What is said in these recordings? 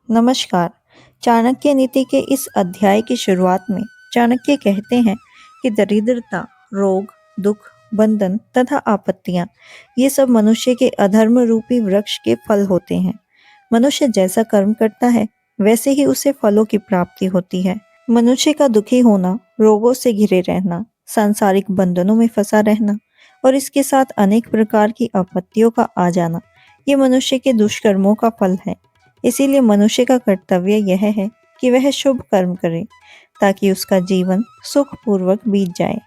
नमस्कार। चाणक्य नीति के इस अध्याय की शुरुआत में चाणक्य कहते हैं कि दरिद्रता, रोग, दुख, बंधन तथा आपत्तियां ये सब मनुष्य के अधर्म रूपी वृक्ष के फल होते हैं। मनुष्य जैसा कर्म करता है वैसे ही उसे फलों की प्राप्ति होती है। मनुष्य का दुखी होना, रोगों से घिरे रहना, सांसारिक बंधनों में फंसा रहना और इसके साथ अनेक प्रकार की आपत्तियों का आ जाना, ये मनुष्य के दुष्कर्मों का फल है। इसीलिए मनुष्य का कर्तव्य यह है कि वह शुभ कर्म करे ताकि उसका जीवन सुखपूर्वक बीत जाए।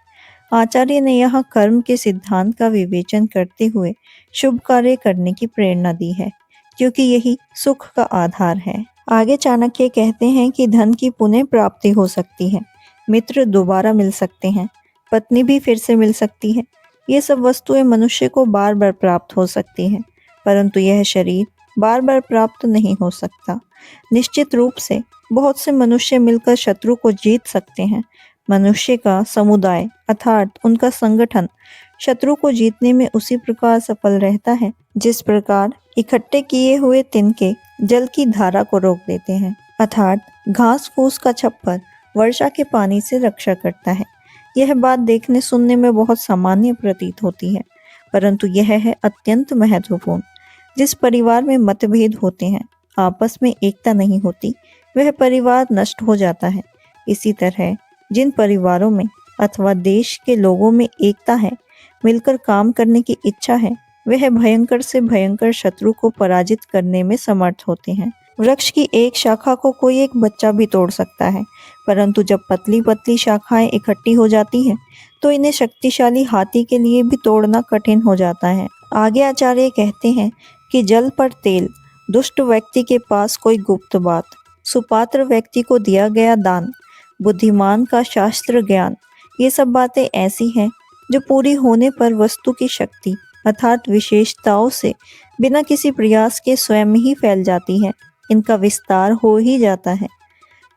आचार्य ने यहाँ कर्म के सिद्धांत का विवेचन करते हुए शुभ कार्य करने की प्रेरणा दी है, क्योंकि यही सुख का आधार है। आगे चाणक्य कहते हैं कि धन की पुनः प्राप्ति हो सकती है, मित्र दोबारा मिल सकते हैं, पत्नी भी फिर से मिल सकती है। ये सब वस्तुएं मनुष्य को बार बार प्राप्त हो सकती हैं, परंतु यह शरीर बार बार प्राप्त नहीं हो सकता। निश्चित रूप से बहुत से मनुष्य मिलकर शत्रु को जीत सकते हैं। मनुष्य का समुदाय अर्थात उनका संगठन शत्रु को जीतने में उसी प्रकार सफल रहता है जिस प्रकार इकट्ठे किए हुए तिनके जल की धारा को रोक देते हैं, अर्थात घास फूस का छप्पर वर्षा के पानी से रक्षा करता है। यह बात देखने सुनने में बहुत सामान्य प्रतीत होती है, परंतु यह है अत्यंत महत्वपूर्ण। जिस परिवार में मतभेद होते हैं, आपस में एकता नहीं होती, वह परिवार नष्ट हो जाता है। इसी तरह जिन परिवारों में अथवा देश के लोगों में एकता है, मिलकर काम करने की इच्छा है, वह भयंकर से भयंकर शत्रु को पराजित करने में समर्थ होते हैं। वृक्ष की एक शाखा को कोई एक बच्चा भी तोड़ सकता है, परंतु जब पतली पतली शाखाएं इकट्ठी हो जाती हैं, तो इन्हें शक्तिशाली हाथी के लिए भी तोड़ना कठिन हो जाता है। आगे आचार्य कहते हैं कि जल पर तेल, दुष्ट व्यक्ति के पास कोई गुप्त बात, सुपात्र व्यक्ति को दिया गया दान, बुद्धिमान का शास्त्र ज्ञान, ये सब बातें ऐसी हैं जो पूरी होने पर वस्तु की शक्ति अर्थात विशेषताओं से बिना किसी प्रयास के स्वयं ही फैल जाती है। इनका विस्तार हो ही जाता है।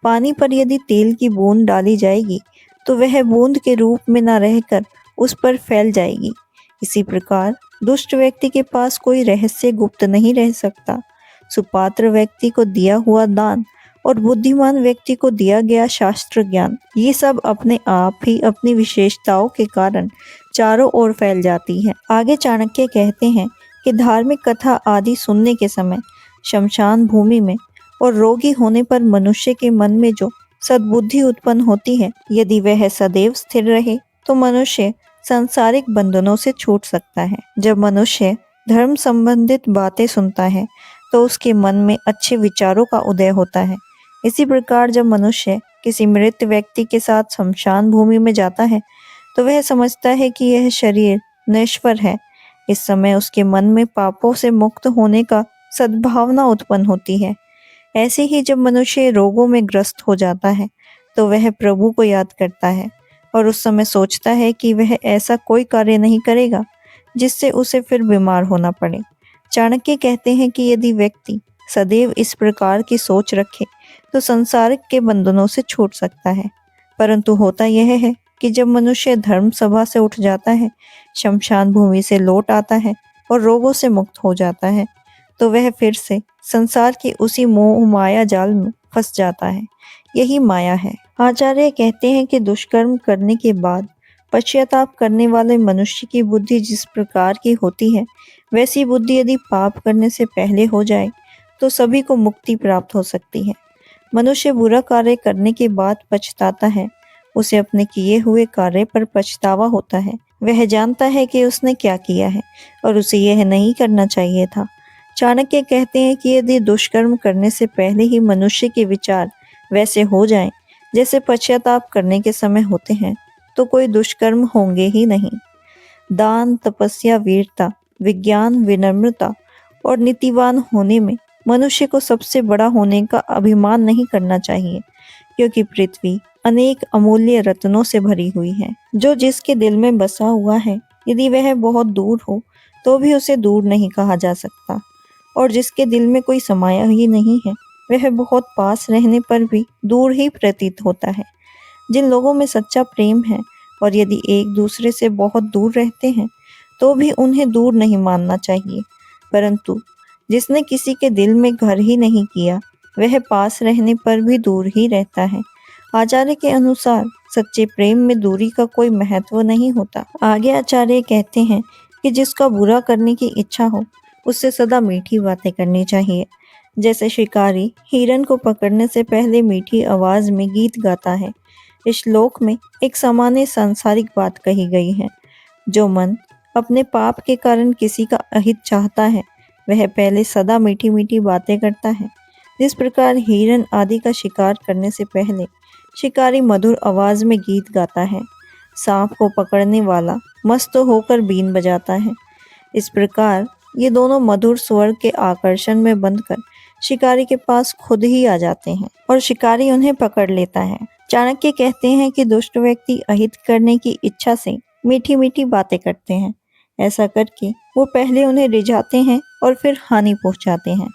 पानी पर यदि तेल की बूंद डाली जाएगी तो वह बूंद के रूप में न रहकर उस पर फैल जाएगी। इसी प्रकार दुष्ट व्यक्ति के पास कोई रहस्य गुप्त नहीं रह सकता। सुपात्र व्यक्ति को दिया हुआ दान और बुद्धिमान व्यक्ति को दिया गया शास्त्र ज्ञान, ये सब अपने आप ही अपनी विशेषताओं के कारण चारों ओर फैल जाती है। आगे चाणक्य कहते हैं कि धार्मिक कथा आदि सुनने के समय शमशान भूमि में और रोगी होने पर मनुष्य के मन में जो सद्बुद्धि उत्पन्न होती है, यदि वह सदैव स्थिर रहे तो मनुष्य सांसारिक बंधनों से छूट सकता है। जब मनुष्य धर्म संबंधित बातें सुनता है तो उसके मन में अच्छे विचारों का उदय होता है। इसी प्रकार जब मनुष्य किसी मृत व्यक्ति के साथ शमशान भूमि में जाता है तो वह समझता है कि यह शरीर नश्वर है। इस समय उसके मन में पापों से मुक्त होने का सद्भावना उत्पन्न होती है। ऐसे ही जब मनुष्य रोगों में ग्रस्त हो जाता है तो वह प्रभु को याद करता है और उस समय सोचता है कि वह ऐसा कोई कार्य नहीं करेगा जिससे उसे फिर बीमार होना पड़े। चाणक्य कहते हैं कि यदि व्यक्ति सदैव इस प्रकार की सोच रखे तो संसार के बंधनों से छूट सकता है। परंतु होता यह है कि जब मनुष्य धर्म सभा से उठ जाता है, शमशान भूमि से लौट आता है और रोगों से मुक्त हो जाता है, तो वह फिर से संसार की उसी मोह माया जाल में फंस जाता है। यही माया है। आचार्य कहते हैं कि दुष्कर्म करने के बाद पश्चाताप करने वाले मनुष्य की बुद्धि जिस प्रकार की होती है, वैसी बुद्धि यदि पाप करने से पहले हो जाए तो सभी को मुक्ति प्राप्त हो सकती है। मनुष्य बुरा कार्य करने के बाद पछताता है, उसे अपने किए हुए कार्य पर पछतावा होता है। वह जानता है कि उसने क्या किया है और उसे यह नहीं करना चाहिए था। चाणक्य कहते हैं कि यदि दुष्कर्म करने से पहले ही मनुष्य के विचार वैसे हो जाएं जैसे पश्चाताप करने के समय होते हैं, तो कोई दुष्कर्म होंगे ही नहीं। दान, तपस्या, वीरता, विज्ञान, विनम्रता और नीतिवान होने में मनुष्य को सबसे बड़ा होने का अभिमान नहीं करना चाहिए, क्योंकि पृथ्वी अनेक अमूल्य रत्नों से भरी हुई है। जो जिसके दिल में बसा हुआ है, यदि वह बहुत दूर हो तो भी उसे दूर नहीं कहा जा सकता, और जिसके दिल में कोई समाया ही नहीं है, वह बहुत पास रहने पर भी दूर ही प्रतीत होता है। जिन लोगों में सच्चा प्रेम है और यदि एक दूसरे से बहुत दूर रहते हैं तो भी उन्हें दूर नहीं मानना चाहिए, परंतु जिसने किसी के दिल में घर ही नहीं किया, वह पास रहने पर भी दूर ही रहता है। आचार्य के अनुसार सच्चे प्रेम में दूरी का कोई महत्व नहीं होता। आगे आचार्य कहते हैं कि जिसका बुरा करने की इच्छा हो उससे सदा मीठी बातें करनी चाहिए। जैसे शिकारी हिरन को पकड़ने से पहले मीठी आवाज में गीत गाता है। इस श्लोक में एक सामान्य सांसारिक बात कही गई है। जो मन अपने पाप के कारण किसी का अहित चाहता है वह पहले सदा मीठी मीठी बातें करता है। जिस प्रकार हिरन आदि का शिकार करने से पहले शिकारी मधुर आवाज में गीत गाता है, सांप को पकड़ने वाला मस्त होकर बीन बजाता है। इस प्रकार ये दोनों मधुर स्वर के आकर्षण में बंधकर शिकारी के पास खुद ही आ जाते हैं और शिकारी उन्हें पकड़ लेता है। चाणक्य कहते हैं कि दुष्ट व्यक्ति अहित करने की इच्छा से मीठी मीठी बातें करते हैं। ऐसा करके वो पहले उन्हें रिझाते हैं और फिर हानि पहुंचाते हैं।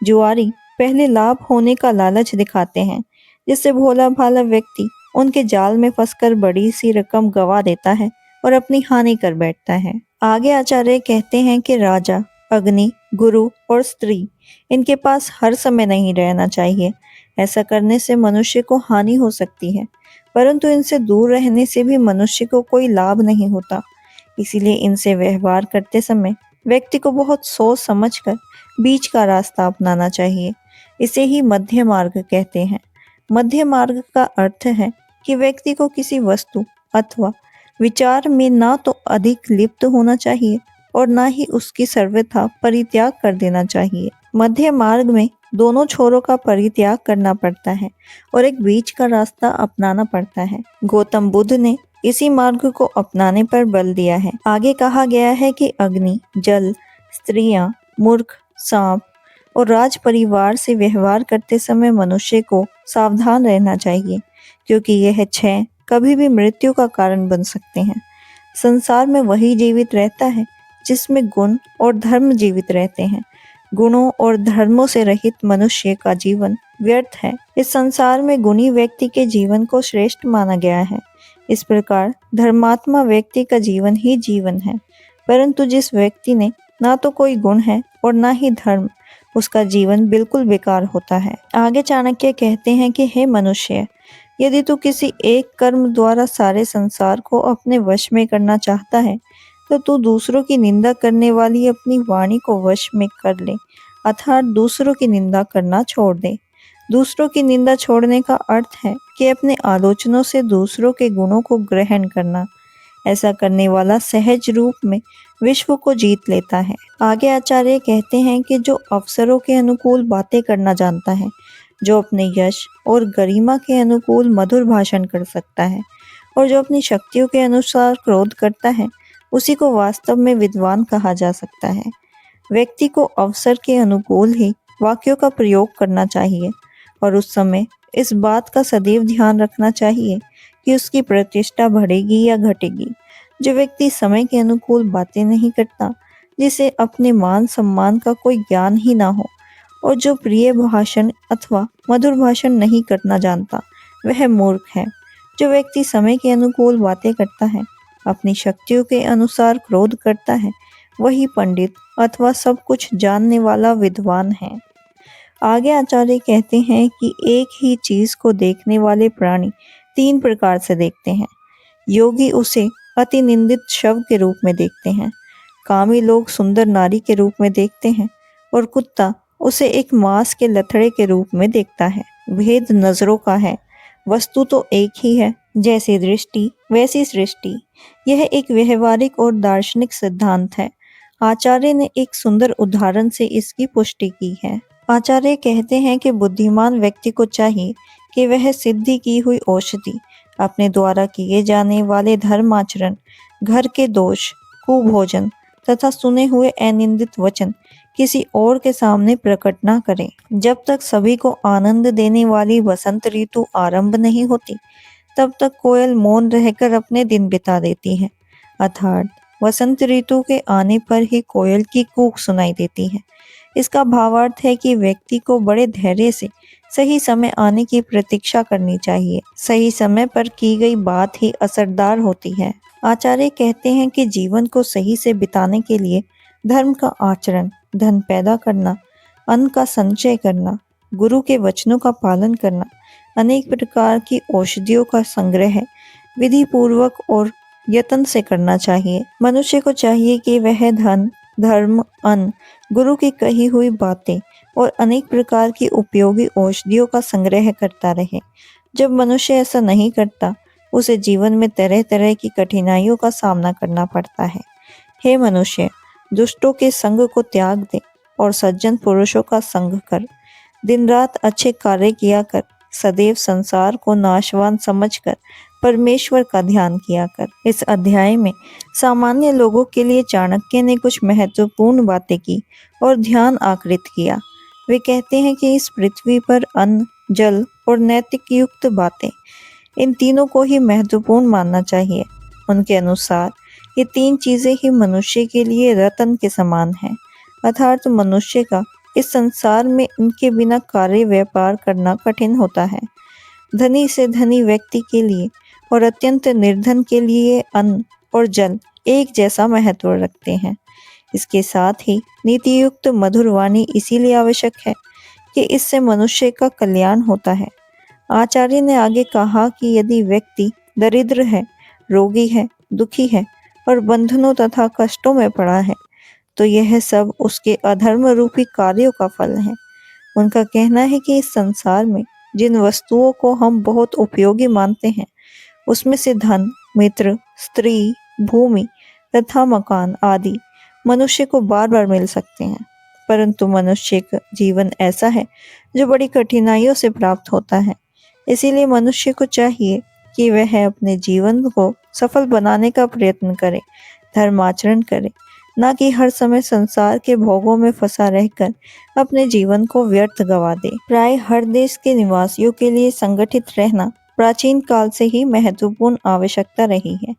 जुआरी पहले लाभ होने का लालच दिखाते हैं, जिससे भोला भाला व्यक्ति उनके जाल में फंसकर बड़ी सी रकम गवा देता है और अपनी हानि कर बैठता है। आगे आचार्य कहते हैं कि राजा, अग्नि, गुरु और स्त्री इनके पास हर समय नहीं रहना चाहिए। ऐसा करने से मनुष्य को हानि हो सकती है, परंतु इनसे दूर रहने से भी मनुष्य को कोई लाभ नहीं होता। इसीलिए इनसे व्यवहार करते समय व्यक्ति को बहुत सोच समझकर बीच का रास्ता अपनाना चाहिए। इसे ही मध्य मार्ग कहते हैं। मध्य मार्ग का अर्थ है कि व्यक्ति को किसी वस्तु अथवा विचार में ना तो अधिक लिप्त होना चाहिए और ना ही उसकी सर्वथा परित्याग कर देना चाहिए। मध्य मार्ग में दोनों छोरों का परित्याग करना पड़ता है और एक बीच का रास्ता अपनाना पड़ता है। गौतम बुद्ध ने इसी मार्ग को अपनाने पर बल दिया है। आगे कहा गया है कि अग्नि, जल, स्त्रियां, मूर्ख, सांप और राज परिवार से व्यवहार करते समय मनुष्य को सावधान रहना चाहिए, क्योंकि यह छह कभी भी मृत्यु का कारण बन सकते हैं। संसार में वही जीवित रहता है जिसमें गुण और धर्म जीवित रहते हैं। गुणों और धर्मों से रहित मनुष्य का जीवन व्यर्थ है। इस संसार में गुणी व्यक्ति के जीवन को श्रेष्ठ माना गया है। इस प्रकार धर्मात्मा व्यक्ति का जीवन ही जीवन है, परंतु जिस व्यक्ति ने ना तो कोई गुण है और ना ही धर्म, उसका जीवन बिल्कुल बेकार होता है। आगे चाणक्य कहते हैं कि हे मनुष्य, यदि तू किसी एक कर्म द्वारा सारे संसार को अपने वश में करना चाहता है तो तू दूसरों की निंदा करने वाली अपनी वाणी को वश में कर ले, अर्थात दूसरों की निंदा करना छोड़ दे। दूसरों की निंदा छोड़ने का अर्थ है कि अपने आलोचनों से दूसरों के गुणों को ग्रहण करना। ऐसा करने वाला सहज रूप में विश्व को जीत लेता है। आगे आचार्य कहते हैं कि जो अवसरों के अनुकूल बातें करना जानता है, जो अपने यश और गरिमा के अनुकूल मधुर भाषण कर सकता है और जो अपनी शक्तियों के अनुसार क्रोध करता है, उसी को वास्तव में विद्वान कहा जा सकता है। व्यक्ति को अवसर के अनुकूल ही वाक्यों का प्रयोग करना चाहिए और उस समय इस बात का सदैव ध्यान रखना चाहिए कि उसकी प्रतिष्ठा बढ़ेगी या घटेगी। जो व्यक्ति समय के अनुकूल बातें नहीं करता, जिसे अपने मान सम्मान का कोई ज्ञान ही ना हो और जो प्रिय भाषण अथवा मधुर भाषण नहीं करना जानता, वह मूर्ख है। जो व्यक्ति समय के अनुकूल बातें करता है, अपनी शक्तियों के अनुसार क्रोध करता है, वही पंडित अथवा सब कुछ जानने वाला विद्वान है। आगे आचार्य कहते हैं कि एक ही चीज को देखने वाले प्राणी तीन प्रकार से देखते हैं। योगी उसे अति निंदित शव के रूप में देखते हैं, कामी लोग सुंदर नारी के रूप में देखते हैं और कुत्ता उसे एक मांस के लथड़े के रूप में देखता है। भेद नजरों का है, वस्तु तो एक ही है, जैसी दृष्टि वैसी सृष्टि। यह एक व्यवहारिक और दार्शनिक सिद्धांत है। आचार्य ने एक सुंदर उदाहरण से इसकी पुष्टि की है। आचार्य कहते हैं कि बुद्धिमान व्यक्ति को चाहिए कि वह सिद्धि की हुई औषधि, अपने द्वारा किए जाने वाले धर्माचरण, घर के दोष, कुभोजन तथा सुने हुए अनिंदित वचन किसी और के सामने प्रकट न करे। जब तक सभी को आनंद देने वाली वसंत ऋतु आरंभ नहीं होती, तब तक कोयल मौन रहकर अपने दिन बिता देती है, अर्थात वसंत ऋतु के आने पर ही कोयल की कूक सुनाई देती है। इसका भावार्थ है कि व्यक्ति को बड़े धैर्य से सही समय आने की प्रतीक्षा करनी चाहिए। सही समय पर की गई बात ही असरदार होती है। आचार्य कहते हैं कि जीवन को सही से बिताने के लिए धर्म का आचरण, धन पैदा करना, अन्न का संचय करना, गुरु के वचनों का पालन करना, अनेक प्रकार की औषधियों का संग्रह विधि पूर्वक और यत्न से करना चाहिए। मनुष्य को चाहिए कि वह धन, धर्म, अन्न, गुरु की कही हुई बातें और अनेक प्रकार की उपयोगी औषधियों का संग्रह करता रहे। जब मनुष्य ऐसा नहीं करता, उसे जीवन में तरह तरह की कठिनाइयों का सामना करना पड़ता है। हे मनुष्य, दुष्टों के संग को त्याग दे और सज्जन पुरुषों का संग कर। दिन रात अच्छे कार्य किया कर। सदैव संसार को नाशवान समझकर परमेश्वर का ध्यान किया कर। इस अध्याय में सामान्य लोगों के लिए चाणक्य ने कुछ महत्वपूर्ण बातें की और ध्यान आकृत किया। वे कहते हैं कि इस पृथ्वी पर अन्न, जल और नैतिक युक्त बातें, इन तीनों को ही महत्वपूर्ण मानना चाहिए। उनके अनुसार ये तीन चीजें ही मनुष्य के लिए रत्न के समान हैं, अर्थात मनुष्य का इस संसार में इनके बिना कार्य व्यापार करना कठिन होता है। धनी से धनी व्यक्ति के लिए और अत्यंत निर्धन के लिए अन्न और जल एक जैसा महत्व रखते हैं। इसके साथ ही नीति युक्त मधुर वाणी इसीलिए आवश्यक है कि इससे मनुष्य का कल्याण होता है। आचार्य ने आगे कहा कि यदि व्यक्ति दरिद्र है, रोगी है, दुखी है और बंधनों तथा कष्टों में पड़ा है, तो यह सब उसके अधर्म रूपी कार्यों का फल है। उनका कहना है कि इस संसार में जिन वस्तुओं को हम बहुत उपयोगी मानते हैं, उसमें से धन, मित्र, स्त्री, भूमि तथा मकान आदि मनुष्य को बार बार मिल सकते हैं, परंतु मनुष्य का जीवन ऐसा है जो बड़ी कठिनाइयों से प्राप्त होता है। इसीलिए मनुष्य को चाहिए कि वह अपने जीवन को सफल बनाने का प्रयत्न करे, धर्माचरण करे, ना कि हर समय संसार के भोगों में फंसा रहकर अपने जीवन को व्यर्थ गवा दे। प्राय हर देश के निवासियों के लिए संगठित रहना प्राचीन काल से ही महत्वपूर्ण आवश्यकता रही है।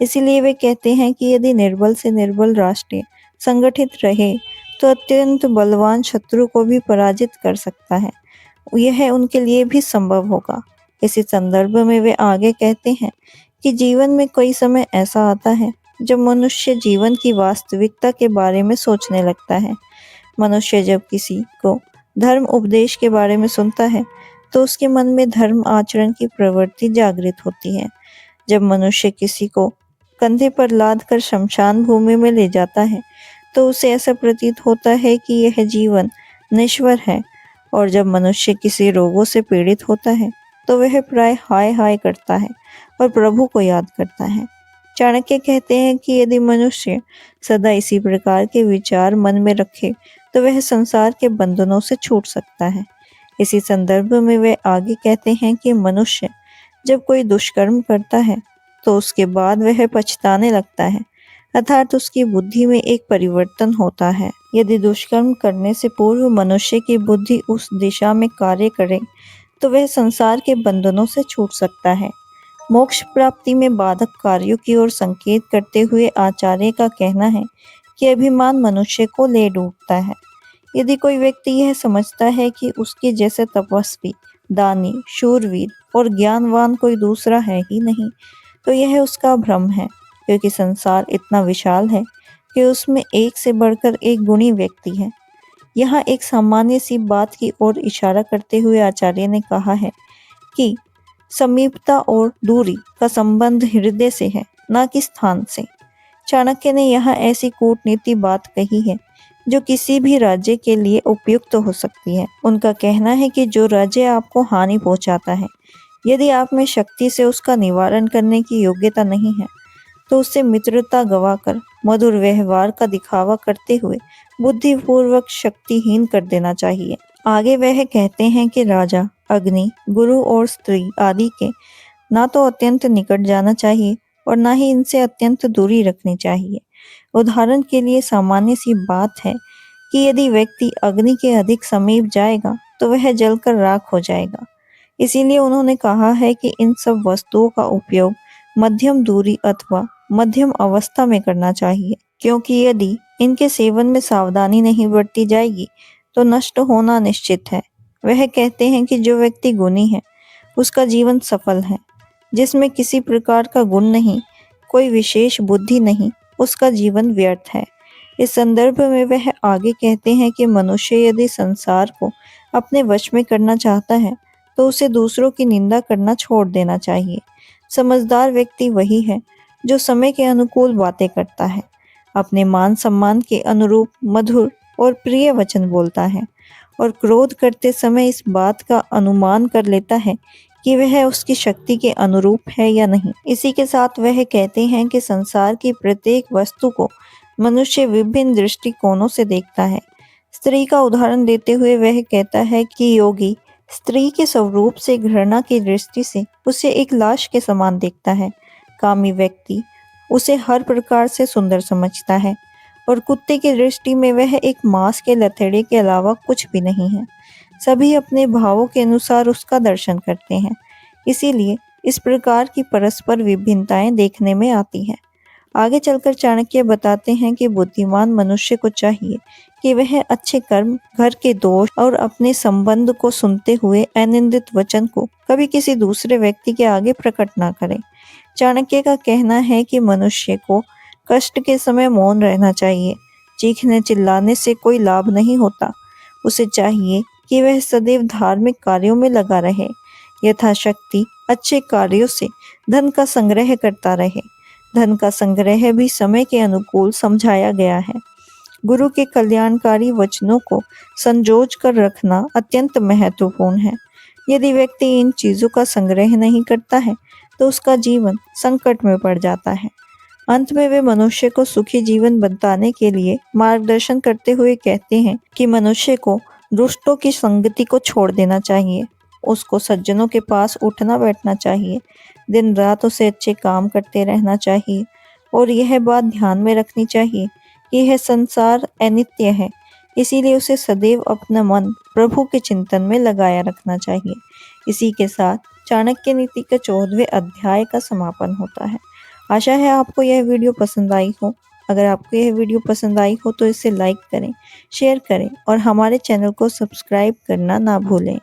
इसीलिए वे कहते हैं कि यदि निर्बल से निर्बल राष्ट्र संगठित रहे तो अत्यंत बलवान शत्रु को भी पराजित कर सकता है। यह उनके लिए भी संभव होगा। इसी संदर्भ में वे आगे कहते हैं कि जीवन में कोई समय ऐसा आता है जब मनुष्य जीवन की वास्तविकता के बारे में सोचने लगता है। मनुष्य जब किसी को धर्म उपदेश के बारे में सुनता है तो उसके मन में धर्म आचरण की प्रवृत्ति जागृत होती है। जब मनुष्य किसी को कंधे पर लाद कर शमशान भूमि में ले जाता है तो उसे ऐसा प्रतीत होता है कि यह जीवन नश्वर है, और जब मनुष्य किसी रोगों से पीड़ित होता है तो वह प्राय हाय हाय करता है और प्रभु को याद करता है। चाणक्य कहते हैं कि यदि मनुष्य सदा इसी प्रकार के विचार मन में रखे तो वह संसार के बंधनों से छूट सकता है। इसी संदर्भ में वे आगे कहते हैं कि मनुष्य जब कोई दुष्कर्म करता है तो उसके बाद वह पछताने लगता है, अर्थात उसकी बुद्धि में एक परिवर्तन होता है। यदि दुष्कर्म करने से पूर्व मनुष्य की बुद्धि उस दिशा में कार्य करे तो वह संसार के बंधनों से छूट सकता है। मोक्ष प्राप्ति में बाधक कार्यों की ओर संकेत करते हुए आचार्य का कहना है कि अभिमान मनुष्य को ले डूबता है। यदि कोई व्यक्ति यह समझता है कि उसके जैसे तपस्वी, दानी, शूरवीर और ज्ञानवान कोई दूसरा है ही नहीं, तो यह उसका भ्रम है, क्योंकि संसार इतना विशाल है कि उसमें एक से बढ़कर एक गुणी व्यक्ति है। यहाँ एक सामान्य सी बात की ओर इशारा करते हुए आचार्य ने कहा है कि समीपता और दूरी का संबंध हृदय से है, न कि स्थान से। चाणक्य ने यहाँ ऐसी कूटनीति बात कही है जो किसी भी राज्य के लिए उपयुक्त हो सकती है। उनका कहना है कि जो राज्य आपको हानि पहुंचाता है, यदि आप में शक्ति से उसका निवारण करने की योग्यता नहीं है, तो उससे मित्रता गवाकर मधुर व्यवहार का दिखावा करते हुए बुद्धिपूर्वक शक्तिहीन कर देना चाहिए। आगे वह कहते हैं कि राजा, अग्नि, गुरु और स्त्री आदि के ना तो अत्यंत निकट जाना चाहिए और ना ही इनसे अत्यंत दूरी रखनी चाहिए। उदाहरण के लिए सामान्य सी बात है कि यदि व्यक्ति अग्नि के अधिक समीप जाएगा तो वह जलकर राख हो जाएगा। इसीलिए उन्होंने कहा है कि इन सब वस्तुओं का उपयोग मध्यम दूरी अथवा मध्यम अवस्था में करना चाहिए, क्योंकि यदि इनके सेवन में सावधानी नहीं बरती जाएगी तो नष्ट होना निश्चित है। वह कहते हैं कि जो व्यक्ति गुणी है उसका जीवन सफल है, जिसमें किसी प्रकार का गुण नहीं, कोई विशेष बुद्धि नहीं, उसका जीवन व्यर्थ है। इस संदर्भ में वह आगे कहते हैं कि मनुष्य यदि संसार को अपने वश में करना चाहता है तो उसे दूसरों की निंदा करना छोड़ देना चाहिए। समझदार व्यक्ति वही है जो समय के अनुकूल बातें करता है, अपने मान सम्मान के अनुरूप मधुर और प्रिय वचन बोलता है और क्रोध करते समय इस बात का अनुमान कर लेता है कि वह उसकी शक्ति के अनुरूप है या नहीं। इसी के साथ वह कहते हैं कि संसार की प्रत्येक वस्तु को मनुष्य विभिन्न दृष्टिकोणों से देखता है। स्त्री का उदाहरण देते हुए वह कहता है कि योगी स्त्री के स्वरूप से घृणा की दृष्टि से उसे एक लाश के समान देखता है। कामी व्यक्ति उसे हर प्रकार से सुंदर समझता है और कुत्ते की दृष्टि में वह एक मांस के लथेड़े के अलावा कुछ भी नहीं है। सभी अपने भावों के अनुसार उसका दर्शन करते हैं, इसीलिए इस प्रकार की परस्पर विभिन्नताएं देखने में आती हैं। आगे चलकर चाणक्य बताते हैं कि बुद्धिमान मनुष्य को चाहिए कि वह अच्छे कर्म, घर के दोष और अपने संबंध को सुनते हुए अनिंदित वचन को कभी किसी दूसरे व्यक्ति के आगे प्रकट ना करे। चाणक्य का कहना है कि मनुष्य को कष्ट के समय मौन रहना चाहिए। चीखने चिल्लाने से कोई लाभ नहीं होता। उसे चाहिए कि वह सदैव धार्मिक कार्यों में लगा रहे, यथाशक्ति अच्छे कार्यों से धन का संग्रह करता रहे। धन का संग्रह भी समय के अनुकूल समझाया गया है। गुरु के कल्याणकारी वचनों को संजोज कर रखना अत्यंत महत्वपूर्ण है। यदि व्यक्ति इन चीजों का संग्रह नहीं करता है तो उसका जीवन संकट में पड़ जाता है। अंत में वे मनुष्य को सुखी जीवन बताने के लिए मार्गदर्शन करते हुए कहते हैं कि मनुष्य को दुष्टों की संगति को छोड़ देना चाहिए, उसको सज्जनों के पास उठना बैठना चाहिए, दिन रात उसे अच्छे काम करते रहना चाहिए और यह बात ध्यान में रखनी चाहिए कि यह संसार अनित्य है, इसीलिए उसे सदैव अपना मन प्रभु के चिंतन में लगाया रखना चाहिए। इसी के साथ चाणक्य नीति के 14वें अध्याय का समापन होता है। आशा है आपको यह वीडियो पसंद आई हो। अगर आपको यह वीडियो पसंद आई हो तो इसे लाइक करें, शेयर करें और हमारे चैनल को सब्सक्राइब करना ना भूलें।